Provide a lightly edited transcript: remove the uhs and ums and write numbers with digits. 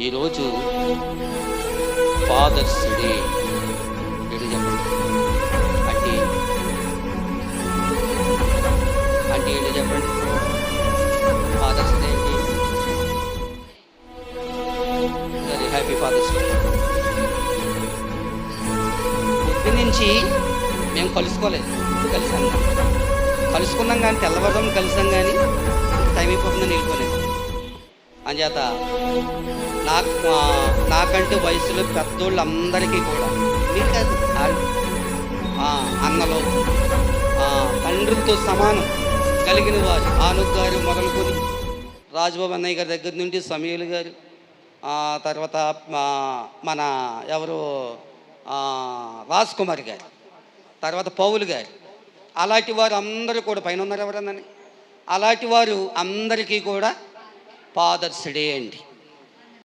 ఈరోజు fathers day. ఏంటి చెప్పండి? అంటే అంటే ఏంటి చెప్పండి? ఫాదర్స్ డే ఏంటి? సరే, హ్యాపీ ఫాదర్స్ డే. పొద్దు నుంచి మేము కలిసుకోలేదు, కలుసుకున్నాం కానీ తెల్లవారుజామున కలిసాం కానీ టైం అయిపోతుందని వెళ్ళిపోలేదు. అంచేత నాకంటూ వయసులో పెద్దోళ్ళందరికీ కూడా, మీరు కాదు, అన్నలు, తండ్రులతో సమానం కలిగిన వారు, ఆనుగ్ గారు మొదలుకొని రాజబాబు అన్నయ్య గారి దగ్గర నుండి సమీయులు గారు, తర్వాత మన ఎవరు రాజ్ కుమార్ గారు, తర్వాత పౌలు గారు, అలాంటి వారు అందరూ కూడా, పైన ఉన్నారు ఎవరన్నని, అలాంటి వారు అందరికీ కూడా ఫాదర్స్ డే అండి.